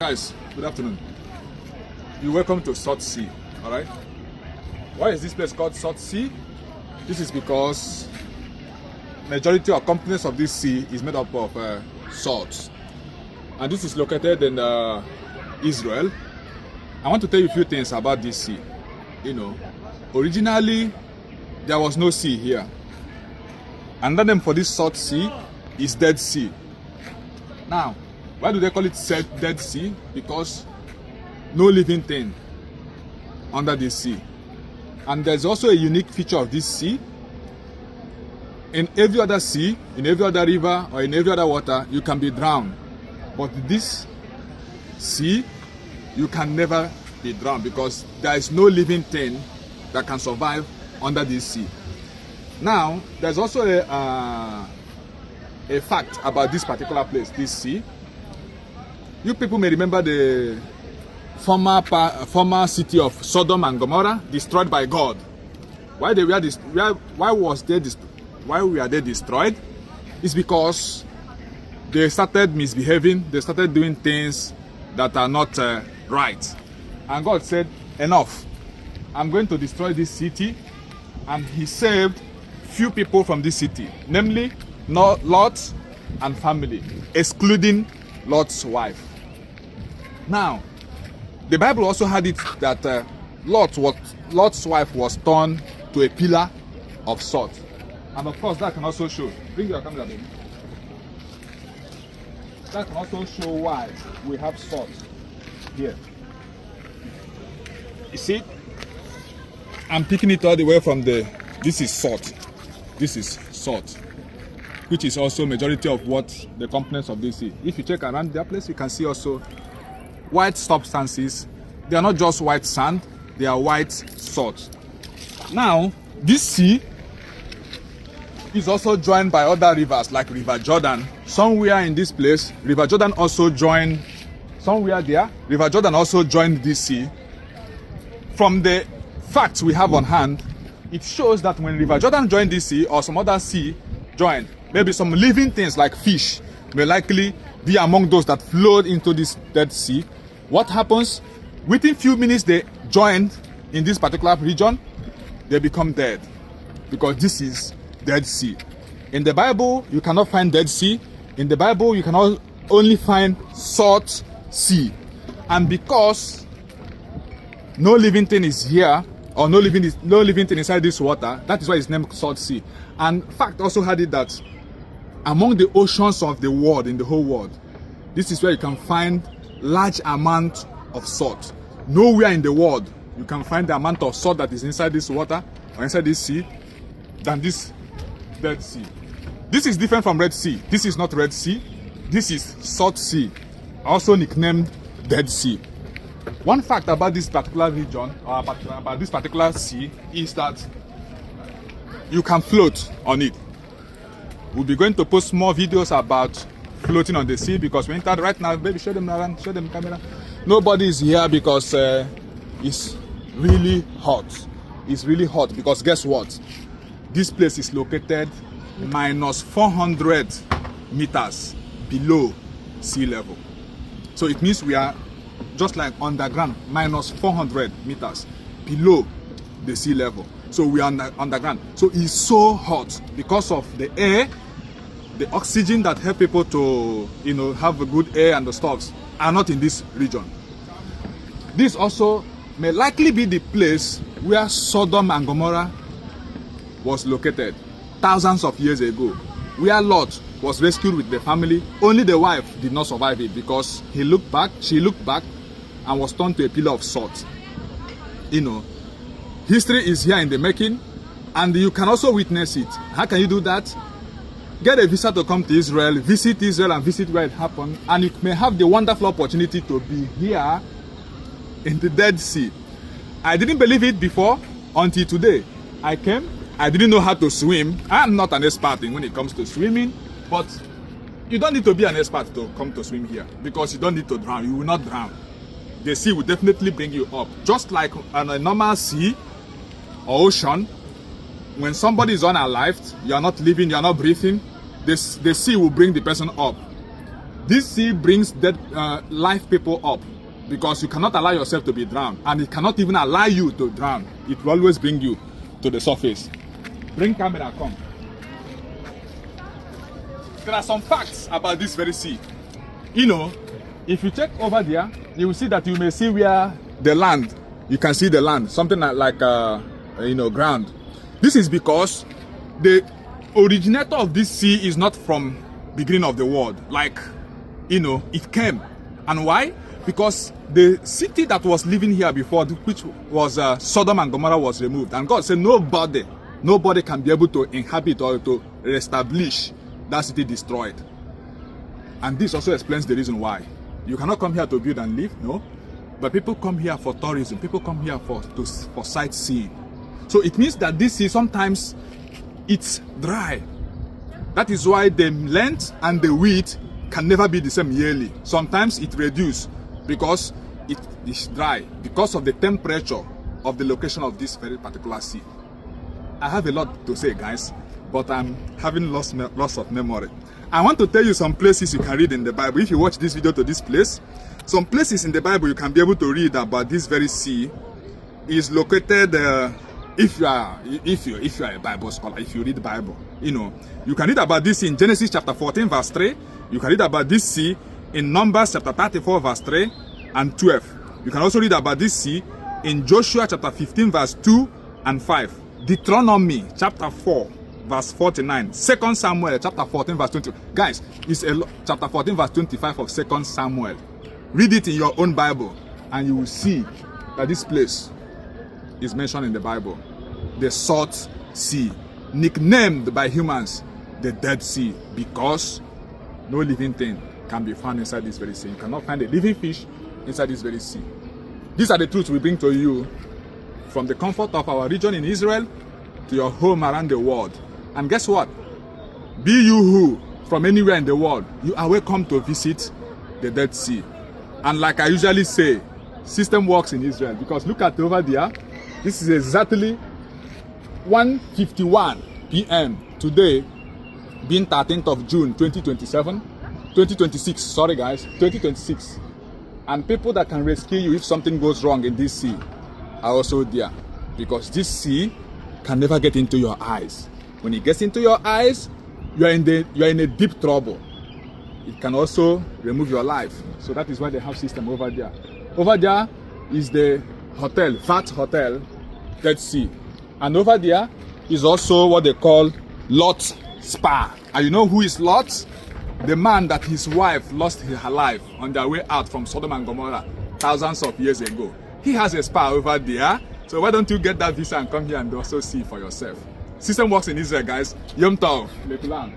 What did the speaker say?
Guys, good afternoon. You're welcome to Salt Sea. Alright? Why is this place called Salt Sea? This is because majority of companies of this sea is made up of salt. And this is located in Israel. I want to tell you a few things about this sea. Originally there was no sea here. Another name for this Salt Sea is Dead Sea. Now, why do they call it Dead Sea? Because no living thing under this sea. And there's also a unique feature of this sea. In every other sea, in every other river, or in every other water, you can be drowned. But this sea, you can never be drowned because there is no living thing that can survive under this sea. Now, there's also a fact about this particular place, this sea. You people may remember the former city of Sodom and Gomorrah destroyed by God. Why were they destroyed? It's because they started misbehaving. They started doing things that are not right. And God said, enough. I'm going to destroy this city. And he saved few people from this city, namely Lot and family, excluding Lot's wife. Now, the Bible also had it that Lot's wife was turned to a pillar of salt. And of course, that can also show. Bring your camera, baby. That can also show why we have salt here. You see? I'm picking it all the way from this is salt. This is salt, which is also majority of what the components of this sea. If you check around their place, you can see also white substances. They are not just white sand, they are white salt. Now, this sea is also joined by other rivers like River Jordan. Somewhere in this place, River Jordan also joined, somewhere there, River Jordan also joined this sea. From the facts we have on hand, it shows that when River Jordan joined this sea or some other sea joined, maybe some living things like fish may likely be among those that flowed into this Dead Sea. What happens? Within few minutes they joined in this particular region, they become dead because this is Dead Sea. In the Bible, you cannot find Dead Sea. In the Bible, you can only find Salt Sea. And because no living thing is here, or no living thing inside this water, that is why it's named Salt Sea. And fact also had it that among the oceans of the world, in the whole world, this is where you can find large amount of salt. Nowhere in the world you can find the amount of salt that is inside this water or inside this sea than this Dead Sea. This is different from Red Sea. This is not Red Sea. This is Salt Sea, also nicknamed Dead Sea. One fact about this particular region, or about this particular sea, is that you can float on it. We'll be going to post more videos about floating on the sea because we entered right now. Baby, show them around, show them camera. Nobody is here because it's really hot. It's really hot because guess what? This place is located minus 400 meters below sea level. So it means we are just like underground, minus 400 meters below the sea level. So we are underground. So it's so hot because of the air, the oxygen that help people to have a good air and the stuffs are not in this region. This also may likely be the place where Sodom and Gomorrah was located thousands of years ago, where Lot was rescued with the family. Only the wife did not survive it because she looked back and was turned to a pillar of salt. History is here in the making, and you can also witness it. How can you do that? Get a visa to come to Israel, visit Israel and visit where it happened, and you may have the wonderful opportunity to be here in the Dead Sea. I didn't believe it before until today. I came, I didn't know how to swim. I'm not an expert when it comes to swimming, but you don't need to be an expert to come to swim here because you don't need to drown. You will not drown. The sea will definitely bring you up. Just like on a normal sea or ocean, when somebody is unalived, you are not living, you are not breathing, the sea will bring the person up. This sea brings dead live people up because you cannot allow yourself to be drowned, and it cannot even allow you to drown. It will always bring you to the surface. Bring camera, come. There are some facts about this very sea. You know, if you check over there, you will see that you may see where the land, you can see the land, something like you know, ground. This is because the originator of this sea is not from beginning of the world. Like, you know, it came. And why? Because the city that was living here before, which was Sodom and Gomorrah, was removed. And God said nobody can be able to inhabit or to reestablish that city destroyed. And this also explains the reason why. You cannot come here to build and live, no. But people come here for tourism. People come here for sightseeing. So it means that this sea sometimes it's dry. That is why the length and the width can never be the same yearly. Sometimes it reduces because it is dry, because of the temperature of the location of this very particular sea. I have a lot to say, guys, but I'm having loss of memory. I want to tell you some places you can read in the Bible. If you watch this video to this place, some places in the Bible you can be able to read about this very sea is located. If you are a Bible scholar, if you read the Bible, you know, you can read about this in Genesis chapter 14 verse 3. You can read about this sea in Numbers chapter 34 verse 3 and 12. You can also read about this sea in Joshua chapter 15 verse 2 and 5. Deuteronomy chapter 4 verse 49. 2 Samuel chapter 14 verse 20. Guys, it's chapter 14 verse 25 of 2 Samuel. Read it in your own Bible and you will see that this place is mentioned in the Bible. The Salt Sea, nicknamed by humans the Dead Sea, because no living thing can be found inside this very sea. You cannot find a living fish inside this very sea. These are the truths we bring to you from the comfort of our region in Israel to your home around the world. And guess what? Be you who, from anywhere in the world, you are welcome to visit the Dead Sea. And like I usually say, system works in Israel, because look at over there. This is exactly 1:51 p.m. today, being 13th of June 2026, sorry guys, 2026. And people that can rescue you if something goes wrong in this sea are also there, because this sea can never get into your eyes. When it gets into your eyes, you are in a deep trouble. It can also remove your life. So that is why they have system over there. Over there is the hotel, Vat Hotel, Dead Sea. And over there is also what they call Lot Spa. And you know who is Lot? The man that his wife lost her life on their way out from Sodom and Gomorrah thousands of years ago. He has a spa over there. So why don't you get that visa and come here and also see for yourself? System works in Israel, guys. Yom Tov, Lekulam.